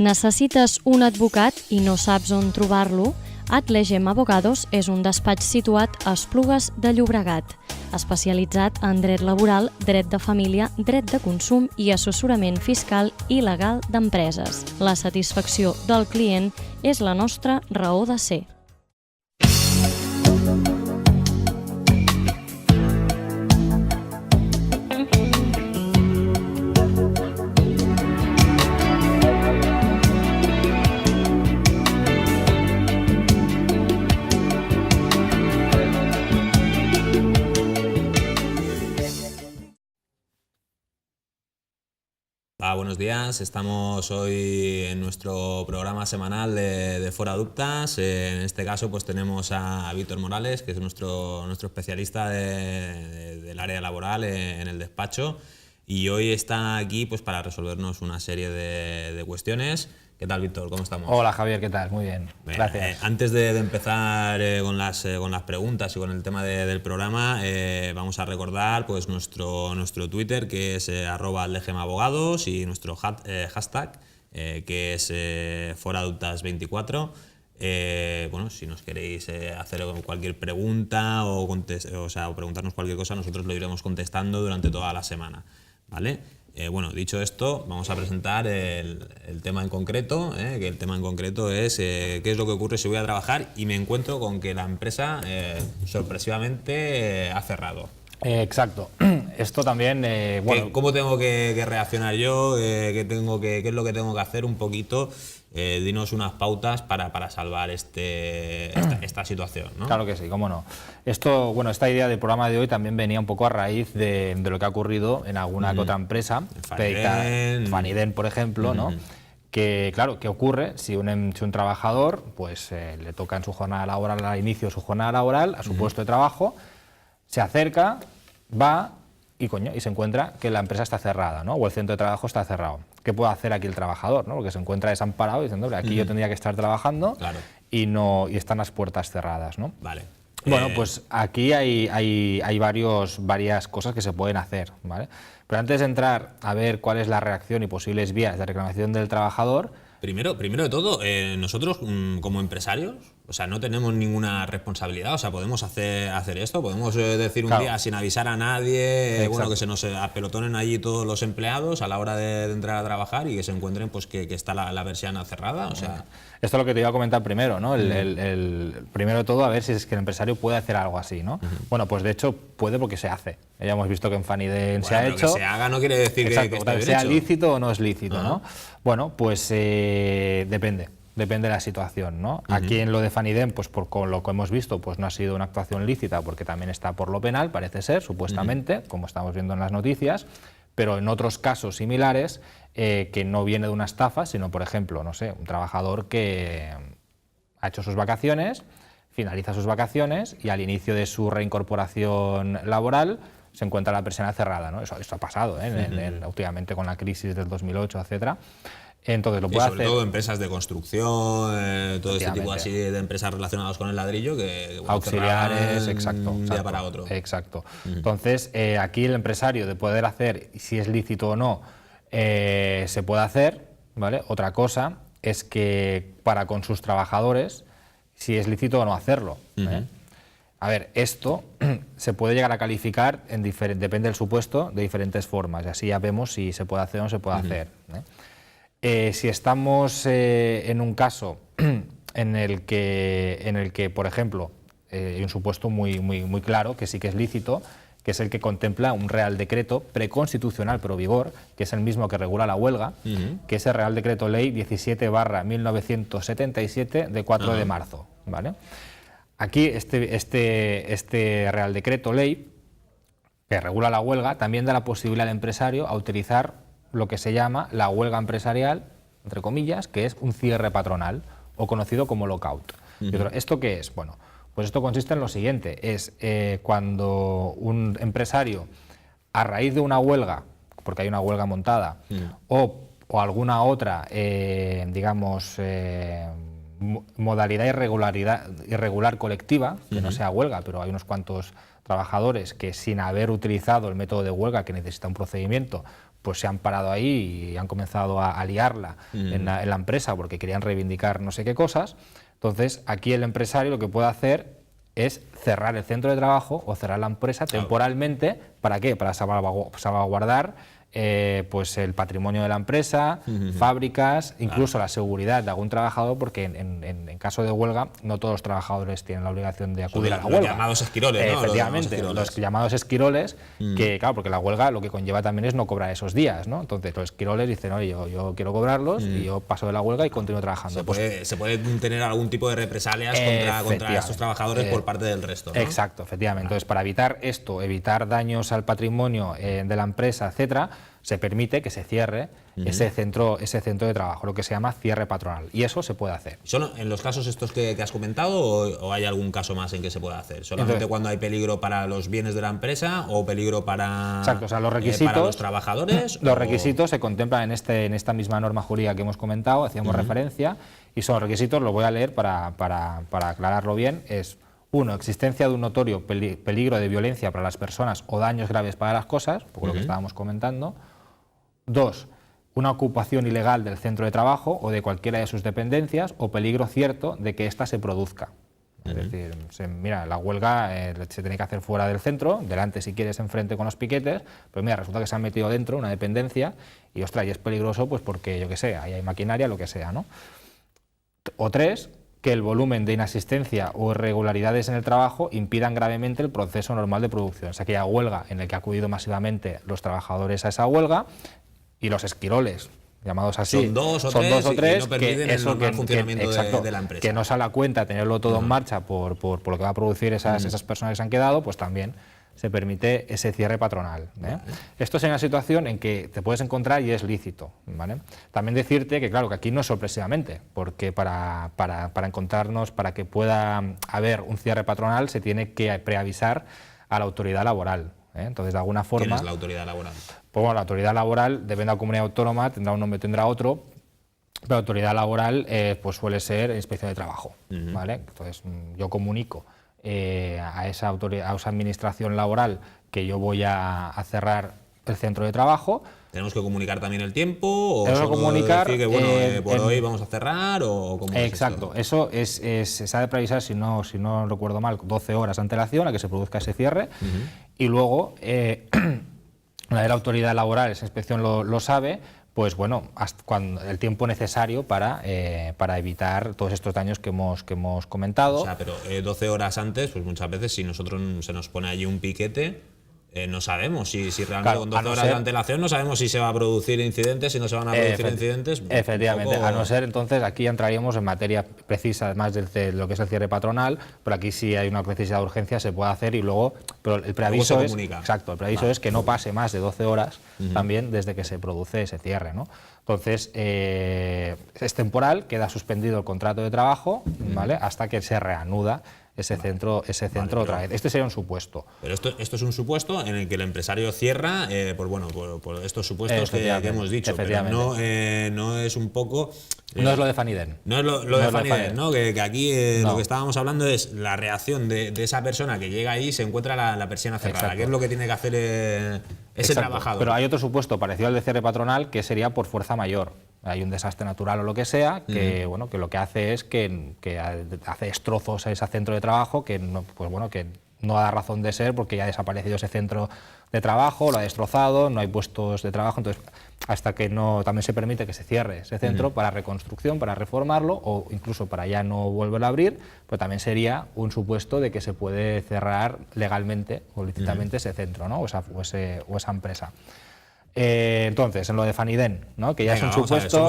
Necessites un advocat i no saps on trobar-lo? Atlegem Abogados és un despatx situat a Esplugues de Llobregat, especialitzat en dret laboral, dret de família, dret de consum i assessorament fiscal i legal d'empreses. La satisfacció del client és la nostra raó de ser. Buenos días, estamos hoy en nuestro programa semanal de Fora Dubtas. En este caso pues tenemos a Víctor Morales, que es nuestro especialista del área laboral en el despacho, y hoy está aquí pues para resolvernos una serie de cuestiones. ¿Qué tal, Víctor? ¿Cómo estamos? Hola, Javier, ¿qué tal? Muy bien, gracias. Antes de empezar con las preguntas y con el tema del programa, vamos a recordar pues nuestro Twitter, que es @atlegemabogados, y nuestro hashtag, que es ForaDubtas24. Bueno, si nos queréis hacer cualquier pregunta o preguntarnos cualquier cosa, nosotros lo iremos contestando durante toda la semana, ¿vale? Bueno, dicho esto, vamos a presentar el tema en concreto, que el tema en concreto es qué es lo que ocurre si voy a trabajar y me encuentro con que la empresa sorpresivamente ha cerrado. Exacto. Esto también, bueno... ¿Cómo tengo que reaccionar yo? ¿Qué es lo que tengo que hacer un poquito? Dinos unas pautas para salvar esta situación, ¿no? Claro que sí, cómo no. Esto, bueno, esta idea del programa de hoy también venía un poco a raíz de lo que ha ocurrido en alguna que otra empresa, Faniden, por ejemplo, ¿no? Que, claro, ¿qué ocurre si un trabajador pues le toca en su jornada laboral, al inicio de su jornada laboral, a su puesto de trabajo, se acerca, va y se encuentra que la empresa está cerrada, ¿no? O el centro de trabajo está cerrado? ¿Qué puede hacer aquí el trabajador, ¿no? Porque se encuentra desamparado diciendo, hombre, aquí yo tendría que estar trabajando, claro, y están las puertas cerradas, ¿no? Vale. Bueno, pues aquí hay varias cosas que se pueden hacer, ¿vale? Pero antes de entrar a ver cuál es la reacción y posibles vías de reclamación del trabajador... Primero de todo, nosotros como empresarios, o sea, no tenemos ninguna responsabilidad, o sea, podemos hacer esto, podemos decir un día sin avisar a nadie, bueno, que se nos apelotonen allí todos los empleados a la hora de entrar a trabajar y que se encuentren pues que está la persiana cerrada, o sea... Esto es lo que te iba a comentar primero, ¿no? Primero de todo, a ver si es que el empresario puede hacer algo así, ¿no? Bueno, pues de hecho puede, porque se hace. Ya hemos visto que en Faniden se ha hecho. Que se haga no quiere decir que esté bien sea hecho. Lícito o no es lícito, ¿no? Bueno, pues depende de la situación, ¿no? Aquí en lo de Faniden, pues con lo que hemos visto, pues no ha sido una actuación lícita, porque también está por lo penal, parece ser, supuestamente, como estamos viendo en las noticias, pero en otros casos similares, que no viene de una estafa, sino, por ejemplo, no sé, un trabajador que ha hecho sus vacaciones, finaliza sus vacaciones y al inicio de su reincorporación laboral se encuentra la persiana cerrada, ¿no? Eso ha pasado, últimamente con la crisis del 2008, etcétera. Entonces lo puede hacer. Sobre todo empresas de construcción, todo este tipo así de empresas relacionadas con el ladrillo, que auxiliares, exacto, un día para otro. Exacto. Entonces aquí el empresario, de poder hacer, si es lícito o no, se puede hacer, ¿vale? Otra cosa es que para con sus trabajadores, si es lícito o no hacerlo. A ver, esto se puede llegar a calificar, depende del supuesto, de diferentes formas, y así ya vemos si se puede hacer o no se puede hacer. Si estamos en un caso en el que, por ejemplo, hay un supuesto muy claro, que sí que es lícito, que es el que contempla un Real Decreto preconstitucional pero vigor, que es el mismo que regula la huelga, que es el Real Decreto Ley 17/1977 de 4 de marzo, ¿vale? Aquí este Real Decreto Ley, que regula la huelga, también da la posibilidad al empresario a utilizar lo que se llama la huelga empresarial, entre comillas, que es un cierre patronal, o conocido como lockout. ¿Esto qué es? Bueno, pues esto consiste en lo siguiente, es cuando un empresario, a raíz de una huelga, porque hay una huelga montada, o alguna otra, digamos, modalidad irregular colectiva, que no sea huelga, pero hay unos cuantos trabajadores que, sin haber utilizado el método de huelga, que necesita un procedimiento, pues se han parado ahí y han comenzado a liarla en la empresa porque querían reivindicar no sé qué cosas. Entonces, aquí el empresario lo que puede hacer es cerrar el centro de trabajo o cerrar la empresa temporalmente. ¿Para qué? Para salvaguardar pues el patrimonio de la empresa, fábricas, incluso la seguridad de algún trabajador, porque en caso de huelga no todos los trabajadores tienen la obligación de acudir a la huelga. Los llamados esquiroles, ¿no? Efectivamente, los llamados esquiroles, que claro, porque la huelga lo que conlleva también es no cobrar esos días, ¿no? Entonces los esquiroles dicen, oye, yo quiero cobrarlos y yo paso de la huelga y continúo trabajando. Se puede tener algún tipo de represalias contra estos trabajadores por parte del resto, ¿no? Exacto, efectivamente. Entonces, para evitar esto, evitar daños al patrimonio de la empresa, etcétera, se permite que se cierre ese centro de trabajo, lo que se llama cierre patronal. Y eso se puede hacer. ¿Solo en los casos estos que has comentado o hay algún caso más en que se pueda hacer? ¿Solamente entonces, cuando hay peligro para los bienes de la empresa o peligro para, exacto, o sea, los requisitos, para los trabajadores? Los requisitos se contemplan en esta misma norma jurídica que hemos comentado, hacíamos referencia, y son requisitos, lo voy a leer para aclararlo bien, es: 1. Existencia de un notorio peligro de violencia para las personas o daños graves para las cosas, por lo que estábamos comentando. 2. Una ocupación ilegal del centro de trabajo o de cualquiera de sus dependencias o peligro cierto de que ésta se produzca. Es decir, mira, la huelga se tiene que hacer fuera del centro, delante si quieres enfrente con los piquetes, pero mira, resulta que se han metido dentro una dependencia y, ostras, y es peligroso pues porque, yo qué sé, ahí hay maquinaria, lo que sea, ¿no? O 3. Que el volumen de inasistencia o irregularidades en el trabajo impidan gravemente el proceso normal de producción. O sea, que haya huelga en el que ha acudido masivamente los trabajadores a esa huelga y los esquiroles, llamados así, son dos o tres y no permiten el normal funcionamiento de la empresa. Que no sale a cuenta tenerlo todo en marcha por lo que va a producir esas personas que se han quedado, pues también se permite ese cierre patronal, ¿eh? Esto es en una situación en que te puedes encontrar y es lícito, ¿vale? También decirte que, claro, que aquí no es sorpresivamente, porque para encontrarnos, para que pueda haber un cierre patronal, se tiene que preavisar a la autoridad laboral, ¿eh? Entonces, de alguna forma... ¿Quién es la autoridad laboral? Pues bueno, la autoridad laboral, depende de la comunidad autónoma, tendrá un nombre, tendrá otro, pero la autoridad laboral pues suele ser Inspección de Trabajo, ¿vale? Entonces, yo comunico a esa administración laboral que yo voy a cerrar el centro de trabajo. ¿Tenemos que comunicar también el tiempo? ¿O tenemos que comunicar decir que, bueno, por hoy vamos a cerrar? ¿O cómo exacto, es esto? Eso se ha de preavisar, si no recuerdo mal, 12 horas de antelación a que se produzca ese cierre. Y luego, la autoridad laboral, esa inspección lo sabe, pues bueno, hasta cuando el tiempo necesario para evitar todos estos daños que hemos comentado. O sea, pero 12 horas antes, pues muchas veces si nosotros se nos pone allí un piquete, no sabemos si realmente, claro, con 12 horas de antelación no sabemos si se va a producir incidentes, si no se van a producir incidentes. Efectivamente, a no ser, entonces aquí entraríamos en materia precisa, además de lo que es el cierre patronal, pero aquí sí hay una necesidad de urgencia, se puede hacer y luego, pero el preaviso es, exacto, el preaviso es que no pase más de 12 horas también desde que se produce ese cierre, ¿no? Entonces, es temporal, queda suspendido el contrato de trabajo, ¿vale? Hasta que se reanuda ese centro otra vez. Este sería un supuesto. Pero esto es un supuesto en el que el empresario cierra por estos supuestos que hemos dicho. Pero no es un poco... no es lo de Faniden. No es lo de Faniden, ¿no? Que aquí lo que estábamos hablando es la reacción de esa persona que llega ahí y se encuentra la persiana cerrada. Exacto. ¿Qué es lo que tiene que hacer ese trabajador? Pero hay otro supuesto parecido al de cierre patronal que sería por fuerza mayor. Hay un desastre natural o lo que sea, que bueno, que lo que hace es que hace destrozos a ese centro de trabajo, que no, pues bueno, que no da razón de ser porque ya ha desaparecido ese centro de trabajo, lo ha destrozado, no hay puestos de trabajo, entonces hasta que no también se permite que se cierre ese centro para reconstrucción, para reformarlo o incluso para ya no volverlo a abrir, pero también sería un supuesto de que se puede cerrar legalmente o lícitamente ese centro, ¿no? o esa empresa. Entonces, en lo de Faniden, ¿no? Que ya es un supuesto,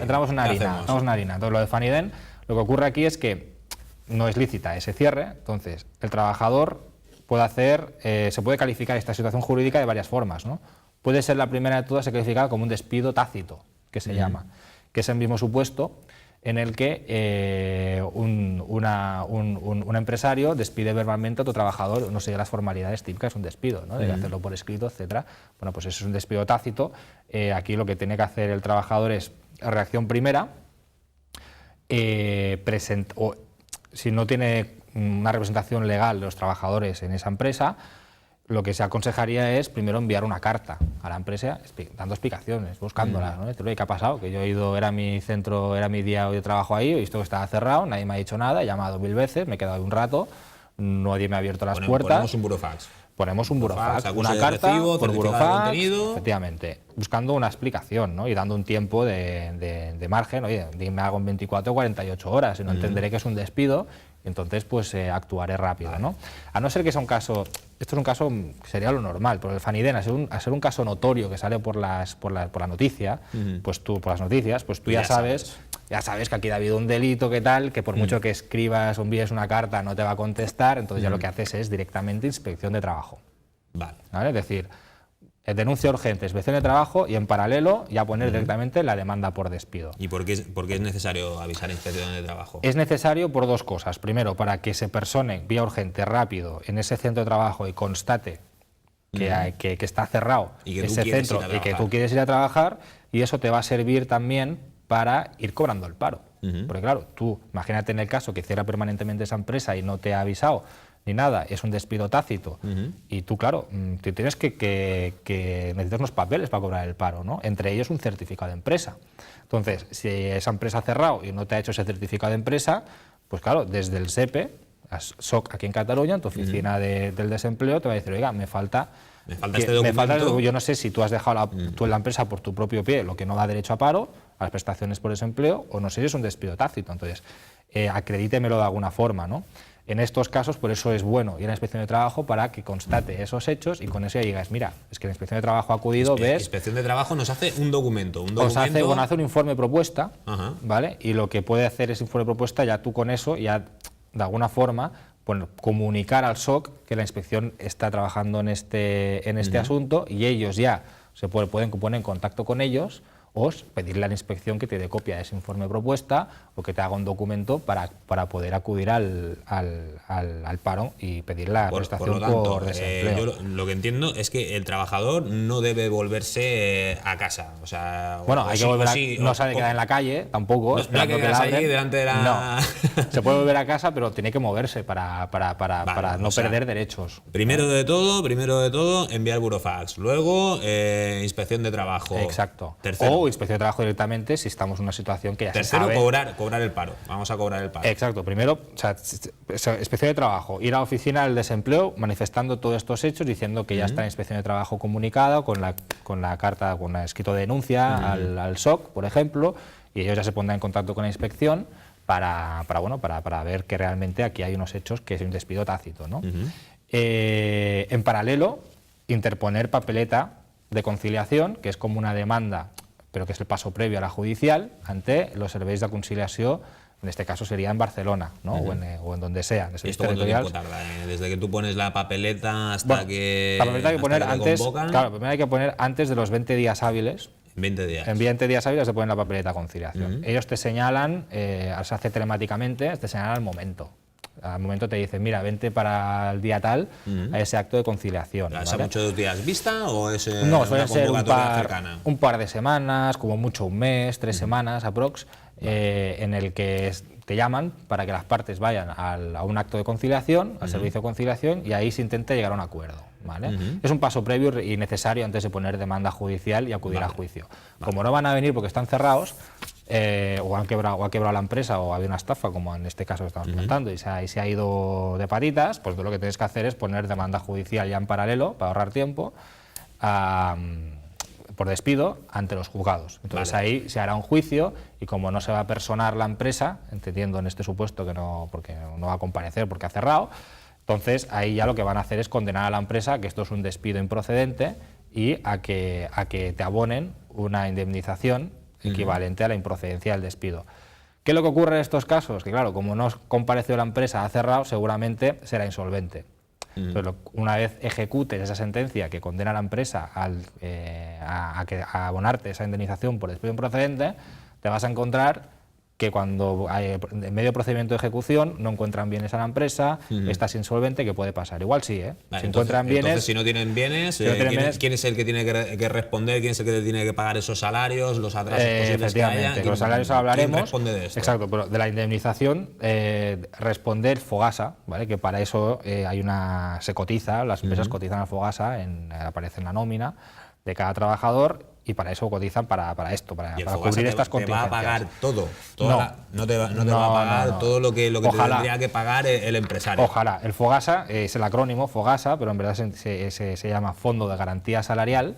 entramos en harina. Entonces, lo de Faniden, lo que ocurre aquí es que no es lícita ese cierre, entonces el trabajador puede hacer, se puede calificar esta situación jurídica de varias formas, ¿no? Puede ser la primera de todas, se califica como un despido tácito, que se llama, que es el mismo supuesto en el que un empresario despide verbalmente a otro trabajador, no sé, las formalidades típicas, un despido, ¿no? Debe hacerlo por escrito, etcétera. Bueno, pues eso es un despido tácito. Aquí lo que tiene que hacer el trabajador es reacción primera, si no tiene una representación legal de los trabajadores en esa empresa, lo que se aconsejaría es primero enviar una carta a la empresa dando explicaciones, buscándolas, ¿no? Decir, oye, ¿qué ha pasado? Que yo he ido, era mi centro, era mi día de trabajo ahí, he visto que estaba cerrado, nadie me ha dicho nada, he llamado 1000 veces, me he quedado ahí un rato, nadie me ha abierto las puertas. Ponemos un burofax. Ponemos un burofax, una carta recibo, por burofax, contenido. efectivamente, buscando una explicación, ¿no? Y dando un tiempo de margen, oye, me hago en 24 o 48 horas, y no entenderé que es un despido, y entonces pues actuaré rápido, ¿no? A no ser que sea un caso, esto es un caso, sería lo normal, pero el Faniden, a ser un caso notorio que sale por la noticia, pues tú, por las noticias, pues tú ya sabes que aquí ha habido un delito, que tal, que por mucho que escribas o envíes una carta no te va a contestar, entonces ya lo que haces es directamente inspección de trabajo. Vale. ¿Vale? Es decir, denuncia urgente, inspección de trabajo y en paralelo ya poner directamente la demanda por despido. ¿Y por qué es necesario avisar a inspección de trabajo? Es necesario por dos cosas. Primero, para que se persone vía urgente, rápido, en ese centro de trabajo y constate que está cerrado y que ese centro y que tú quieres ir a trabajar, y eso te va a servir también para ir cobrando el paro. Porque claro, tú imagínate en el caso que cierra permanentemente esa empresa y no te ha avisado ni nada, es un despido tácito, y tú, claro, te tienes que necesitas unos papeles para cobrar el paro, ¿no? Entre ellos un certificado de empresa. Entonces, si esa empresa ha cerrado y no te ha hecho ese certificado de empresa, pues claro, desde el SEPE, SOC aquí en Cataluña, en tu oficina del desempleo, te va a decir, oiga, me falta este documento. yo no sé si tú has dejado tú en la empresa por tu propio pie, lo que no da derecho a paro, a las prestaciones por desempleo, o no sé si es un despido tácito. Entonces, acredítemelo de alguna forma, ¿no? En estos casos, por eso es bueno ir a la inspección de trabajo para que constate esos hechos y con eso ya digas, mira, es que la inspección de trabajo ha acudido, ves... Inspección de trabajo nos hace un documento. Hace un informe propuesta, ¿vale? Y lo que puede hacer ese informe propuesta, ya tú con eso, ya de alguna forma, pues, comunicar al SOC que la inspección está trabajando en este asunto, y ellos ya pueden poner en contacto con ellos, o pedirle a la inspección que te dé copia de ese informe propuesta o que te haga un documento para poder acudir al paro y pedir la prestación por desempleo. Yo lo que entiendo es que el trabajador no debe volverse a casa. O sea, bueno, hay que volver no se ha de quedar en la calle tampoco. No hay que quedarse ahí delante de la... No, se puede volver a casa, pero tiene que moverse para no perder derechos. Primero de todo, enviar burofax. Luego, inspección de trabajo. Exacto. Tercero. O inspección de trabajo directamente si estamos en una situación que ya Tercero, se sabe. cobrar el paro. Vamos a cobrar el paro. Exacto. Primero, o sea, inspección de trabajo, ir a la oficina del desempleo manifestando todos estos hechos, diciendo que ya está la inspección de trabajo comunicada con la carta, con el escrito de denuncia al SOC, por ejemplo, y ellos ya se pondrán en contacto con la inspección para ver que realmente aquí hay unos hechos que es un despido tácito, ¿no? En paralelo, interponer papeleta de conciliación, que es como una demanda, pero que es el paso previo a la judicial, ante los serveis de conciliación, en este caso sería en Barcelona, ¿no? o en donde sea. ¿Y esto cuánto tiempo tarda? Desde que tú pones la papeleta hasta que la papeleta hay que poner antes, convocan. claro, primero hay que poner antes de los 20 días hábiles. 20 días. En 20 días hábiles se pone la papeleta de conciliación. Ellos te señalan, se hace telemáticamente, te señalan el momento. Al momento te dicen, mira, vente para el día tal a ese acto de conciliación. ¿Es a muchos días vista o es no, suele ser cercana? Un par de semanas, como mucho un mes, 3 semanas aprox, en el que te llaman para que las partes vayan a un acto de conciliación, al servicio de conciliación, y ahí se intenta llegar a un acuerdo. ¿Vale? Es un paso previo y necesario antes de poner demanda judicial y acudir a juicio. Como no van a venir porque están cerrados, o ha quebrado la empresa o ha habido una estafa, como en este caso que estamos comentando, y se ha ido de patitas, pues lo que tienes que hacer es poner demanda judicial ya en paralelo para ahorrar tiempo por despido ante los juzgados. Entonces ahí se hará un juicio, y como no se va a personar la empresa, entendiendo en este supuesto que porque no va a comparecer porque ha cerrado, entonces ahí ya lo que van a hacer es condenar a la empresa que esto es un despido improcedente y a que te abonen una indemnización equivalente a la improcedencia del despido. ¿Qué es lo que ocurre en estos casos? Que claro, como no compareció la empresa, ha cerrado, seguramente será insolvente. Entonces, una vez ejecutes esa sentencia que condena a la empresa a abonarte esa indemnización por despido improcedente, te vas a encontrar que cuando en medio procedimiento de ejecución no encuentran bienes a la empresa, estás insolvente, ¿qué puede pasar? Igual sí, ¿eh? Vale, si encuentran bienes... Entonces, si no tienen bienes, ¿quién es el que tiene que responder? ¿Quién es el que tiene que pagar esos salarios, los atrasos posibles que haya? Los salarios hablaremos. ¿Quién responde de esto? Exacto, pero de la indemnización responde el Fogasa, ¿vale? Que para eso se cotiza, las empresas cotizan al Fogasa, aparece en la nómina de cada trabajador, y para eso cotizan para esto, para cubrir estas contingencias. ¿Te va a pagar todo? No te va a pagar todo lo que te tendría que pagar el empresario. Ojalá. El Fogasa es el acrónimo Fogasa, pero en verdad se llama Fondo de Garantía Salarial,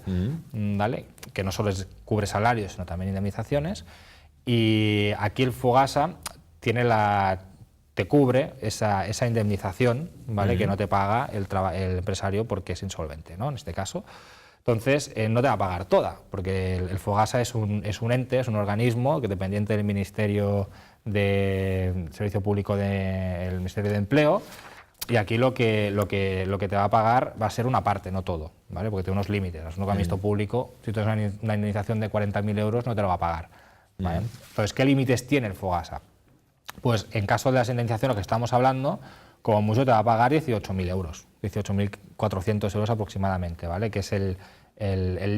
¿vale? Que no solo cubre salarios, sino también indemnizaciones. Y aquí el Fogasa te cubre esa indemnización, ¿vale? Que no te paga el empresario porque es insolvente, ¿no? En este caso. Entonces, no te va a pagar toda, porque el Fogasa es un ente, es un organismo que dependiente del Ministerio de Servicio Público del Ministerio de Empleo, y aquí lo que te va a pagar va a ser una parte, no todo, ¿vale? Porque tiene unos límites. Es un organismo público, si tú tienes una indemnización de 40.000 euros no te lo va a pagar, ¿vale? Entonces, ¿qué límites tiene el Fogasa? Pues en caso de las indemnizaciones que estamos hablando, como mucho te va a pagar 18.000 euros, 18.400 euros aproximadamente, ¿vale? Que es el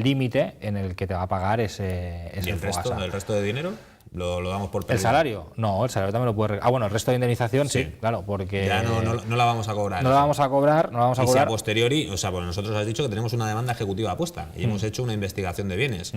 límite en el que te va a pagar ese ¿Y el resto de dinero? ¿Lo damos por perdido? ¿El salario? No, el salario también lo puede... bueno, el resto de indemnización sí, claro, porque... Ya no la vamos a cobrar. No la vamos a cobrar, Y si a posteriori, pues nosotros has dicho que tenemos una demanda ejecutiva puesta y hemos hecho una investigación de bienes.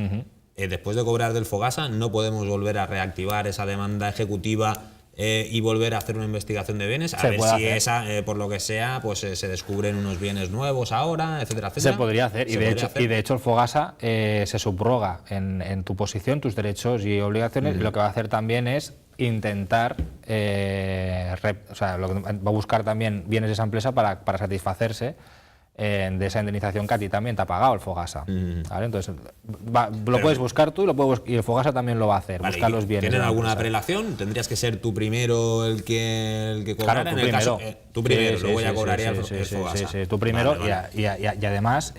Después de cobrar del Fogasa, no podemos volver a reactivar esa demanda ejecutiva y volver a hacer una investigación de bienes, a ver si esa, por lo que sea, pues se descubren unos bienes nuevos ahora, etcétera, etcétera. Se podría hacer, y de hecho el Fogasa se subroga en tu posición, tus derechos y obligaciones, y lo que va a hacer también es intentar, va a buscar también bienes de esa empresa para satisfacerse de esa indemnización que a ti también te ha pagado el Fogasa. ¿Vale? Entonces, lo puedes buscar tú y el Fogasa también lo va a hacer, buscar los bienes. ¿Tienen alguna prelación? ¿Tendrías que ser tú primero el que cobrara? Claro, en el caso, tú primero, luego ya cobraría el Fogasa. Sí, tú primero, vale. Y además,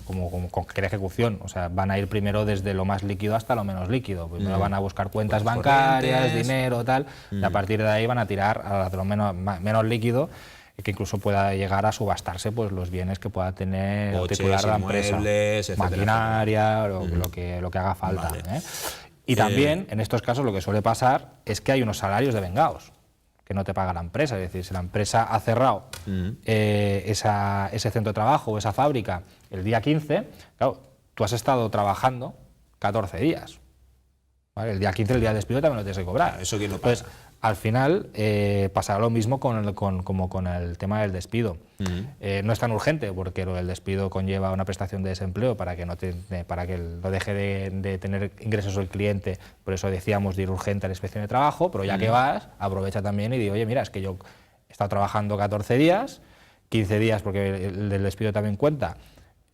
como con cualquier ejecución, o sea, van a ir primero desde lo más líquido hasta lo menos líquido. Primero van a buscar cuentas bancarias, dinero, tal, y a partir de ahí van a tirar a lo menos líquido, que incluso pueda llegar a subastarse pues los bienes que pueda tener o titular la empresa, maquinaria, lo que haga falta. Vale. Y también, en estos casos, lo que suele pasar es que hay unos salarios de vengados que no te paga la empresa. Es decir, si la empresa ha cerrado ese centro de trabajo o esa fábrica el día 15, claro, tú has estado trabajando 14 días. ¿Vale? El día 15, el día de despido, también lo tienes que cobrar. ¿Eso quién lo paga? Entonces, al final pasará lo mismo como con el tema del despido. No es tan urgente porque lo del despido conlleva una prestación de desempleo para que no deje de tener ingresos el cliente. Por eso decíamos de ir urgente a la inspección de trabajo, pero ya que vas, aprovecha también y di, oye, mira, es que yo he estado trabajando 14 días, 15 días porque el del despido también cuenta,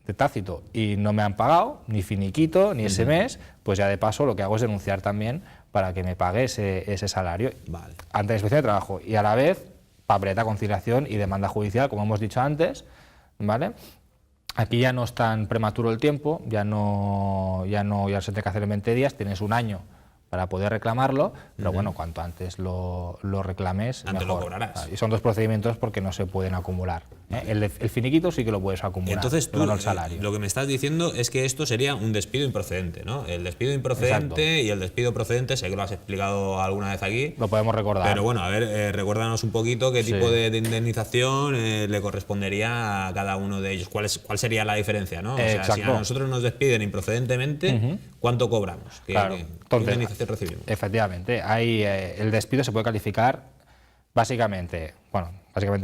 de tácito, y no me han pagado, ni finiquito, ni ese mes, pues ya de paso lo que hago es denunciar también para que me pague ese salario ante la inspección de trabajo, y a la vez papeleta, conciliación y demanda judicial, como hemos dicho antes, ¿vale? Aquí ya no es tan prematuro el tiempo, ya se tiene que hacer en 20 días, tienes un año para poder reclamarlo, pero bueno, cuanto antes lo reclames, antes mejor. Lo cobrarás. Y son dos procedimientos porque no se pueden acumular. El finiquito sí que lo puedes acumular. Entonces tú, pero no el salario. Lo que me estás diciendo es que esto sería un despido improcedente, ¿no? El despido improcedente. Exacto. Y el despido procedente, sé que lo has explicado alguna vez aquí. Lo podemos recordar. Pero bueno, a ver, recuérdanos un poquito qué tipo de indemnización le correspondería a cada uno de ellos. ¿Cuál sería la diferencia, no? O sea, si a nosotros nos despiden improcedentemente, ¿cuánto cobramos? ¿Qué indemnización recibimos? Efectivamente, el despido se puede calificar básicamente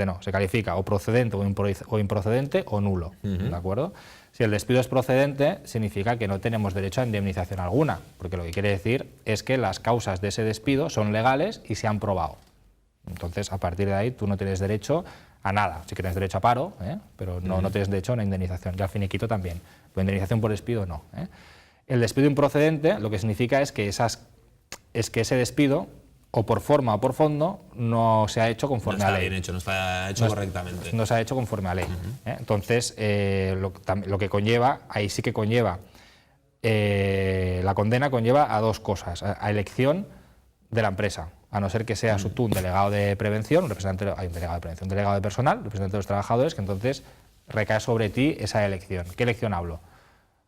no, se califica o procedente o improcedente o nulo, ¿de acuerdo? Si el despido es procedente, significa que no tenemos derecho a indemnización alguna, porque lo que quiere decir es que las causas de ese despido son legales y se han probado. Entonces, a partir de ahí, tú no tienes derecho a nada. Sí que tienes derecho a paro, pero no tienes derecho a una indemnización. Y al finiquito también. La indemnización por despido no. El despido improcedente lo que significa es que ese despido, o por forma o por fondo, no se ha hecho conforme a ley. No está bien hecho, no está hecho correctamente. No se ha hecho conforme a ley. Entonces, lo que conlleva, ahí sí que conlleva, la condena conlleva a dos cosas, a elección de la empresa, a no ser que seas tú un delegado de prevención, un delegado de personal, representante de los trabajadores, que entonces recae sobre ti esa elección. ¿Qué elección hablo?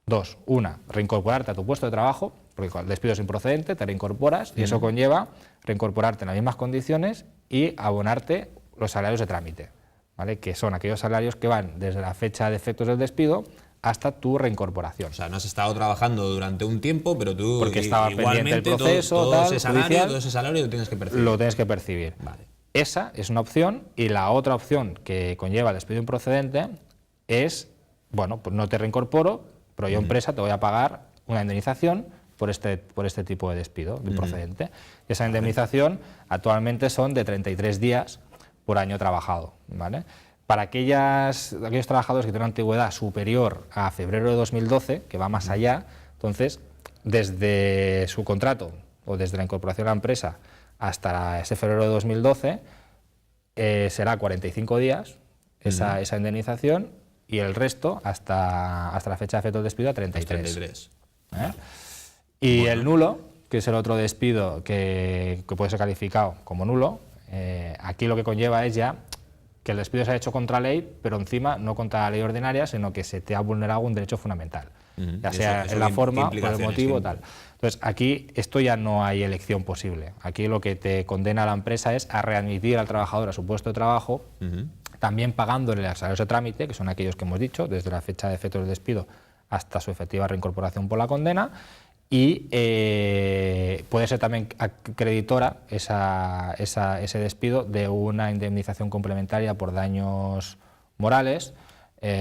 Dos, una, reincorporarte a tu puesto de trabajo, porque el despido es improcedente, te reincorporas y eso conlleva reincorporarte en las mismas condiciones y abonarte los salarios de trámite, ¿vale? Que son aquellos salarios que van desde la fecha de efectos del despido hasta tu reincorporación. O sea, no has estado trabajando durante un tiempo, pero tú porque estaba pendiente el proceso, todo ese salario lo tienes que percibir. Lo tienes que percibir. Vale. Esa es una opción, y la otra opción que conlleva el despido improcedente es, bueno, pues no te reincorporo, pero yo empresa te voy a pagar una indemnización por este tipo de despido improcedente. Esa indemnización actualmente son de 33 días por año trabajado, ¿vale? Para aquellos trabajadores que tienen antigüedad superior a febrero de 2012, que va más allá, entonces, desde su contrato o desde la incorporación a la empresa hasta ese febrero de 2012, será 45 días esa indemnización, y el resto hasta la fecha de efecto del despido a 33. Y el nulo, que es el otro despido que puede ser calificado como nulo, aquí lo que conlleva es ya que el despido se ha hecho contra ley, pero encima no contra la ley ordinaria, sino que se te ha vulnerado un derecho fundamental, ya sea en la forma, por el motivo, tal. Entonces, aquí esto ya no hay elección posible. Aquí lo que te condena a la empresa es a readmitir al trabajador a su puesto de trabajo, también pagándole los salarios de trámite, que son aquellos que hemos dicho, desde la fecha de efecto del despido hasta su efectiva reincorporación por la condena, y puede ser también acreditora ese despido de una indemnización complementaria por daños morales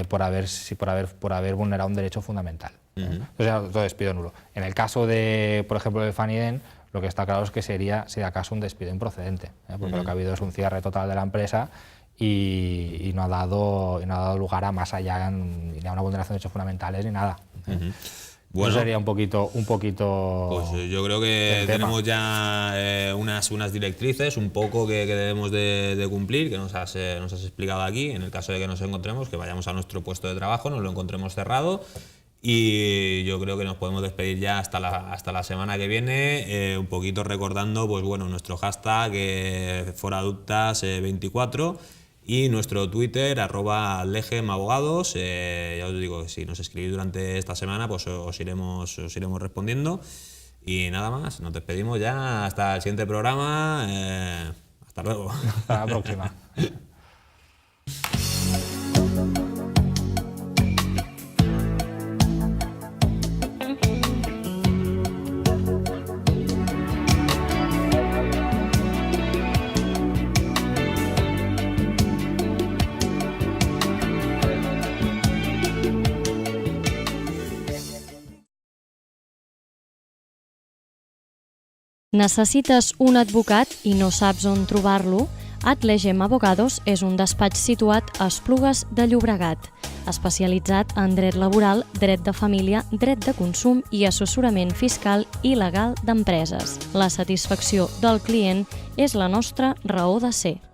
por haber vulnerado un derecho fundamental. Entonces, todo despido nulo. En el caso de, por ejemplo, del Faniden, lo que está claro es que sería, si acaso, un despido improcedente, porque lo que ha habido es un cierre total de la empresa y no ha dado lugar a más allá, ni a una vulneración de derechos fundamentales ni nada. Bueno, eso sería un poquito. Pues yo creo que tenemos ya unas directrices un poco que debemos de cumplir, que nos has explicado aquí. En el caso de que nos encontremos, que vayamos a nuestro puesto de trabajo, nos lo encontremos cerrado. Y yo creo que nos podemos despedir ya hasta la semana que viene, un poquito recordando, pues bueno, nuestro hashtag foraduptas24 y nuestro Twitter @legemabogados. Ya os digo que si nos escribís durante esta semana, pues os iremos respondiendo. Y nada más, nos despedimos ya hasta el siguiente programa. Hasta luego. Hasta la próxima. Necessites un advocat i no saps on trobar-lo? Legem Abogados és un despatx situat a Esplugues de Llobregat, especialitzat en dret laboral, dret de família, dret de consum i assessorament fiscal i legal d'empreses. La satisfacció del client és la nostra raó de ser.